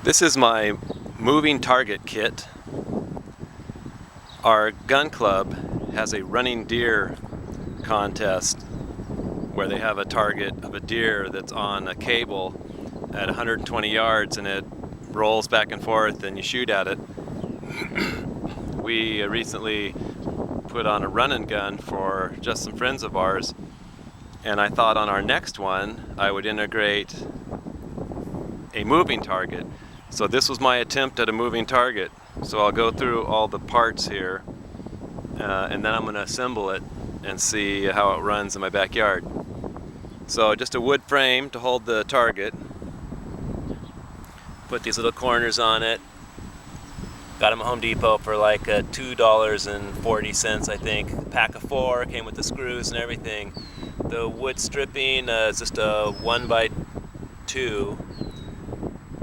This is my moving target kit. Our gun club has a running deer contest where they have a target of a deer that's on a cable at 120 yards and it rolls back and forth and you shoot at it. We recently put on a run-and gun for just some friends of ours, and I thought on our next one I would integrate a moving target. So this was my attempt at a moving target. So I'll go through all the parts here and then I'm going to assemble it and see how it runs in my backyard. So just a wood frame to hold the target. Put these little corners on it. Got them at Home Depot for like $2.40, I think. Pack of 4, came with the screws and everything. The wood stripping is just a 1x2,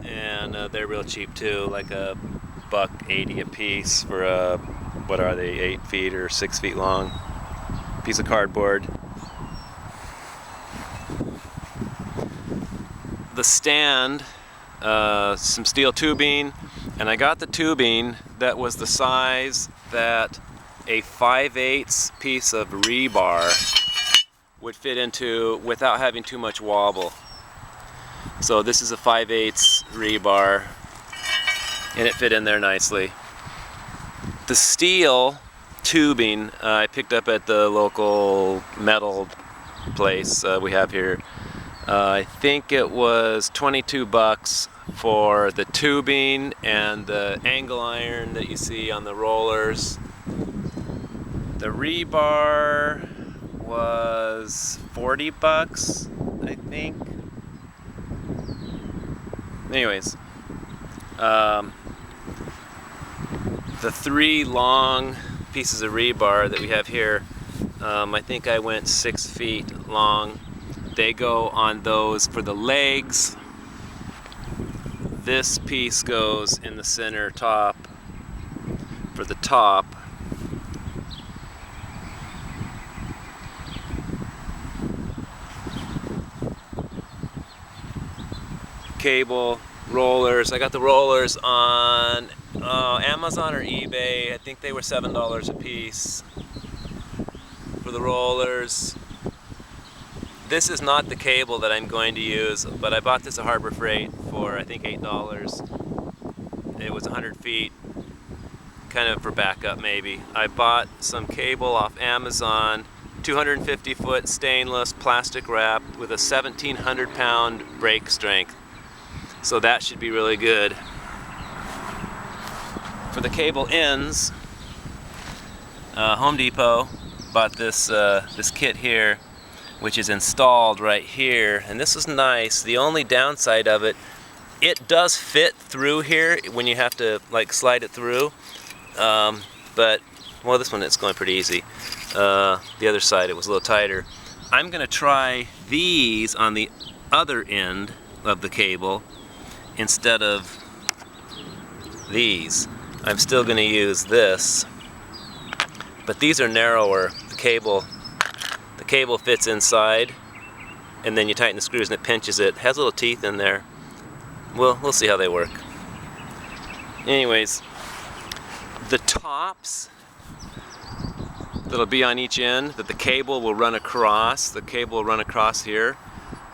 and they're real cheap too, like $1.80 a piece for what are they, 8 feet or 6 feet long piece of cardboard. The stand, some steel tubing, and I got the tubing that was the size that a 5/8 piece of rebar would fit into without having too much wobble. So this is a 5/8 rebar and it fit in there nicely. The steel tubing I picked up at the local metal place we have here. I think it was $22 for the tubing and the angle iron that you see on the rollers. The rebar was $40, I think. Anyways, the 3 long pieces of rebar that we have here, I think I went 6 feet long. They go on those for the legs. This piece goes in the center top for the top. Cable, rollers. I got the rollers on Amazon or eBay. I think they were $7 a piece for the rollers. This is not the cable that I'm going to use, but I bought this at Harbor Freight for I think $8. It was 100 feet, kind of for backup maybe. I bought some cable off Amazon, 250 foot stainless plastic wrap with a 1,700 pound brake strength. So that should be really good. For the cable ends, Home Depot bought this kit here, which is installed right here, and this is nice. The only downside of it, it does fit through here when you have to like slide it through, but well, this one it's going pretty easy. The other side it was a little tighter. I'm gonna try these on the other end of the cable instead of these. I'm still gonna use this, but these are narrower. The cable fits inside, and then you tighten the screws and it pinches it. It has little teeth in there. Well, we'll see how they work. Anyways, the tops that'll be on each end that the cable will run across, here.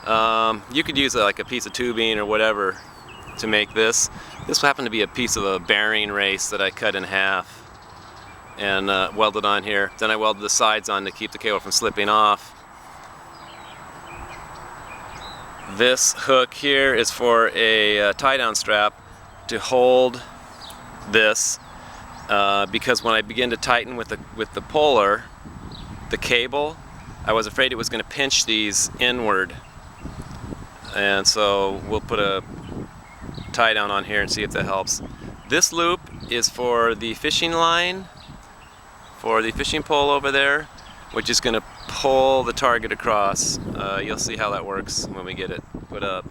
You could use like a piece of tubing or whatever to make this. This happened to be a piece of a bearing race that I cut in half and welded on here. Then I welded the sides on to keep the cable from slipping off. This hook here is for a tie-down strap to hold this because when I begin to tighten with the puller, the cable, I was afraid it was going to pinch these inward, and so we'll put a tie-down on here and see if that helps. This loop is for the fishing line, for the fishing pole over there, which is going to pull the target across. You'll see how that works when we get it put up.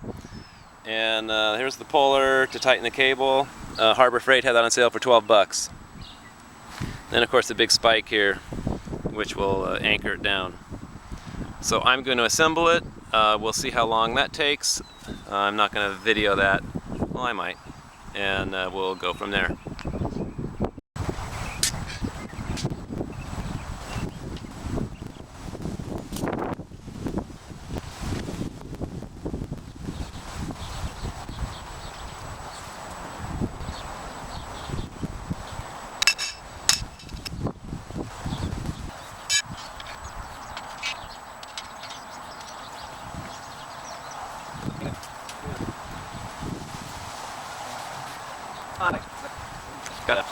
And here's the puller to tighten the cable. Harbor Freight had that on sale for $12. Then of course the big spike here, which will anchor it down. So I'm going to assemble it. We'll see how long that takes. I'm not going to video that. Well, I might. and we'll go from there. Got it.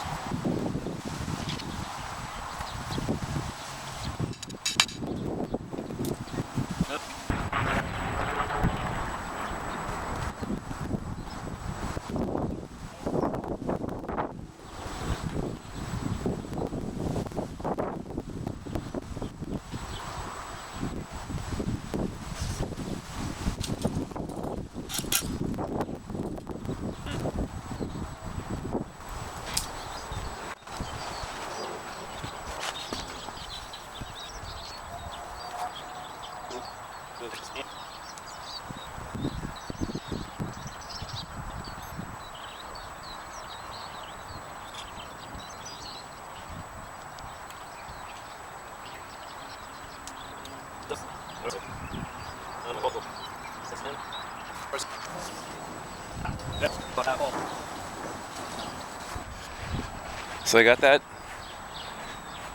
So I got that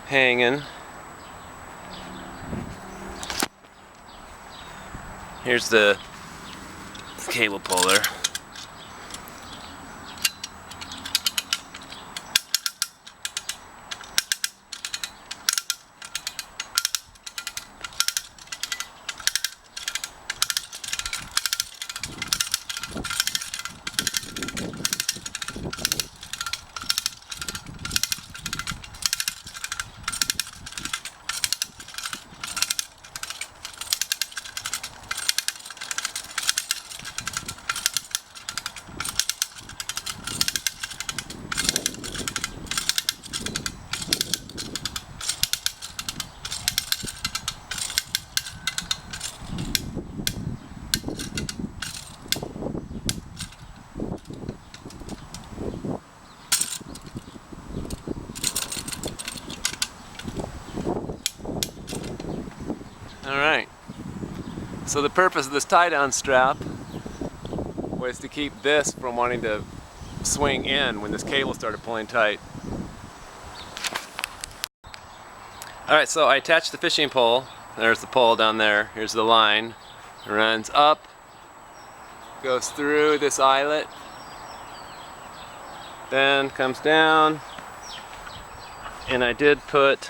hanging. Here's the cable puller. Alright, so the purpose of this tie-down strap was to keep this from wanting to swing in when this cable started pulling tight. Alright, so I attached the fishing pole. There's the pole down there. Here's the line. It runs up, goes through this eyelet, then comes down, and I did put,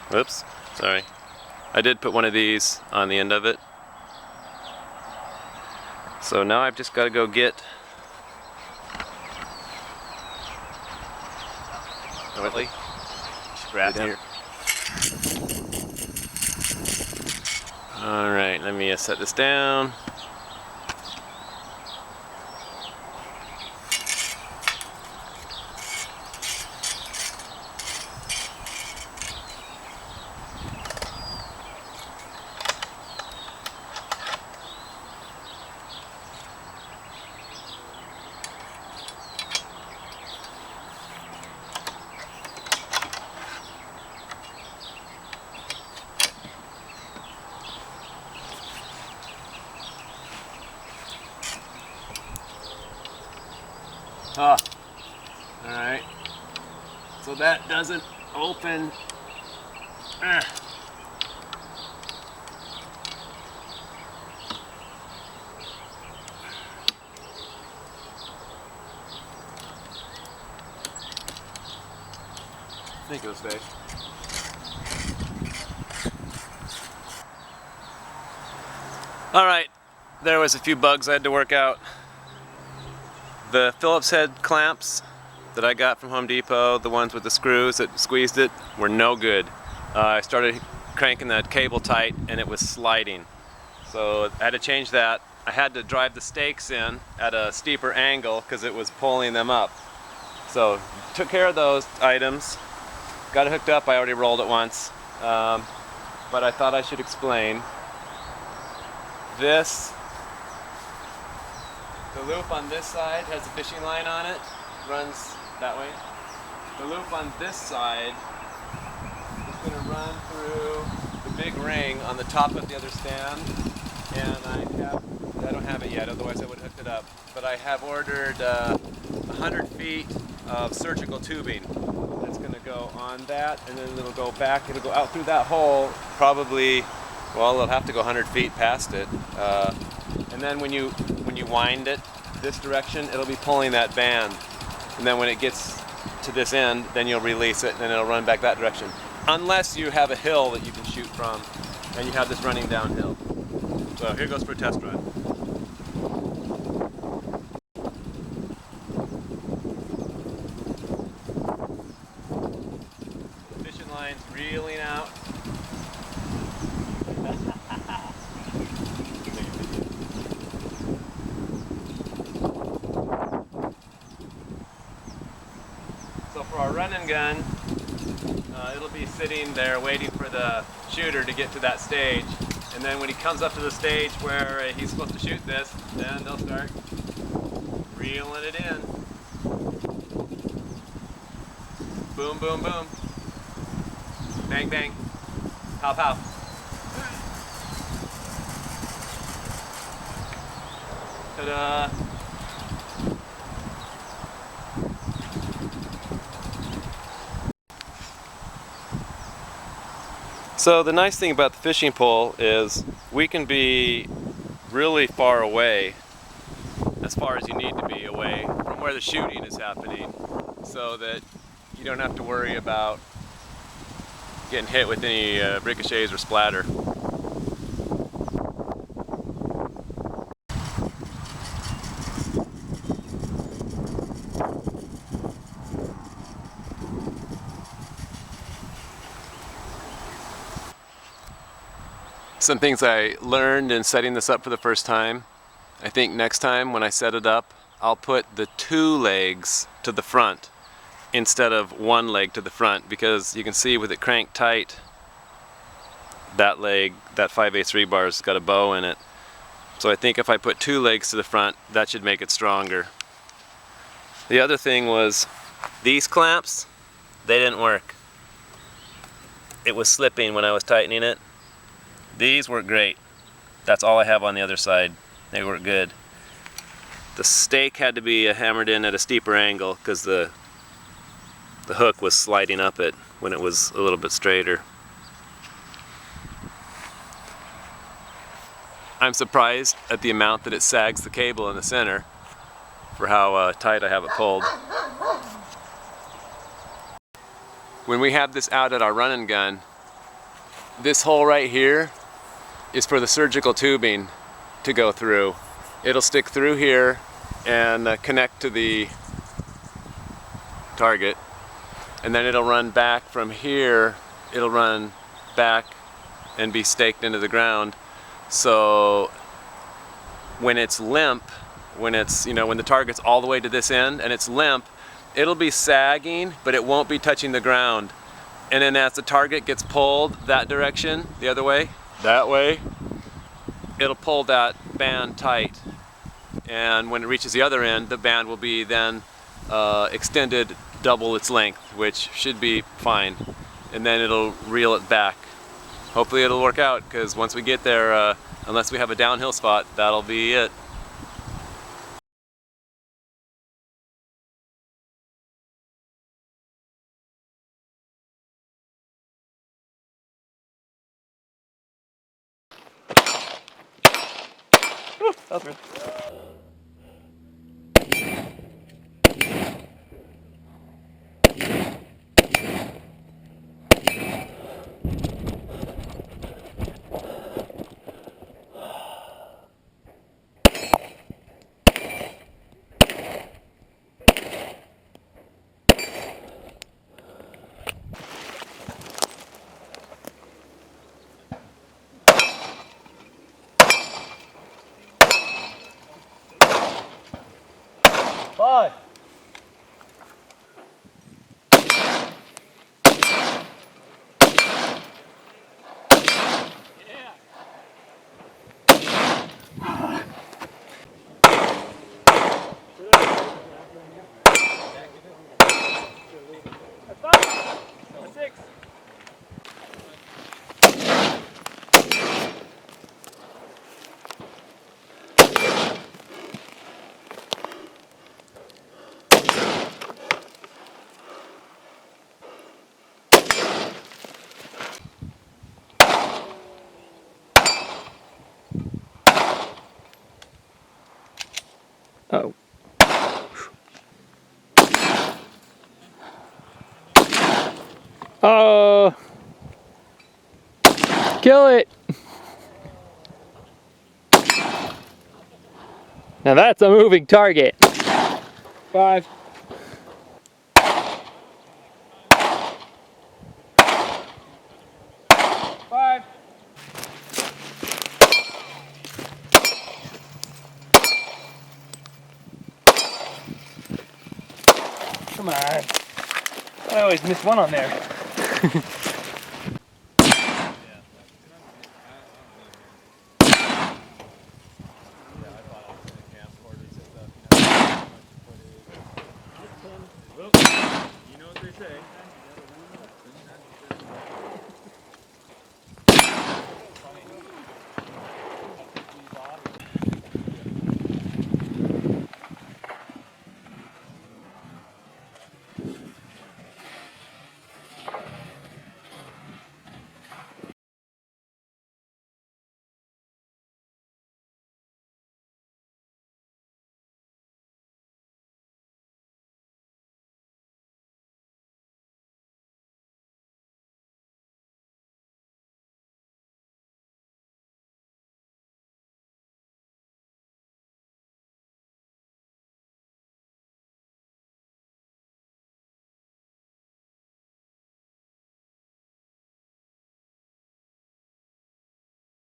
whoops, sorry. I did put one of these on the end of it. So now I've just got to go get scrap here. Alright, let me set this down. Ah, alright. So that doesn't open. I think it'll stay. Alright, there was a few bugs I had to work out. The Phillips head clamps that I got from Home Depot, the ones with the screws that squeezed it, were no good. I started cranking the cable tight and it was sliding. So I had to change that. I had to drive the stakes in at a steeper angle because it was pulling them up. So took care of those items. Got it hooked up. I already rolled it once. But I thought I should explain. This The loop on this side has a fishing line on it, runs that way. The loop on this side is going to run through the big ring on the top of the other stand, and I don't have it yet, otherwise I would have hooked it up, but I have ordered 100 feet of surgical tubing that's going to go on that, and then it'll go back, it'll go out through that hole, probably, well, it'll have to go 100 feet past it, and then when you wind it this direction, it'll be pulling that band, and then when it gets to this end, then you'll release it, and then it'll run back that direction. Unless you have a hill that you can shoot from, and you have this running downhill. So here goes for a test run. The fishing line's reeling out. So for our run and gun, it'll be sitting there waiting for the shooter to get to that stage. And then when he comes up to the stage where he's supposed to shoot this, then they'll start reeling it in. Boom, boom, boom. Bang, bang. Pow, pow. Ta-da. So the nice thing about the fishing pole is we can be really far away, as far as you need to be away from where the shooting is happening, so that you don't have to worry about getting hit with any ricochets or splatter. Some things I learned in setting this up for the first time. I think next time when I set it up, I'll put the 2 legs to the front instead of 1 leg to the front, because you can see with it cranked tight, that leg, that 5/8 rebar's got a bow in it. So I think if I put 2 legs to the front, that should make it stronger. The other thing was these clamps, they didn't work. It was slipping when I was tightening it. These work great. That's all I have on the other side. They work good. The stake had to be hammered in at a steeper angle because the hook was sliding up it when it was a little bit straighter. I'm surprised at the amount that it sags the cable in the center for how tight I have it pulled. When we have this out at our run and gun, this hole right here is for the surgical tubing to go through. It'll stick through here and connect to the target, and then it'll run back from here. It'll run back and be staked into the ground. So when it's limp, when the target's all the way to this end and it's limp, it'll be sagging, but it won't be touching the ground. And then as the target gets pulled that direction, the other way, that way, it'll pull that band tight. And when it reaches the other end, the band will be then extended double its length, which should be fine. And then it'll reel it back. Hopefully it'll work out, because once we get there, unless we have a downhill spot, that'll be it. That was good. Five. Yeah. Oh. Oh. Kill it. Now that's a moving target. 5. 5. Come on. I always miss one on there. You know what they say.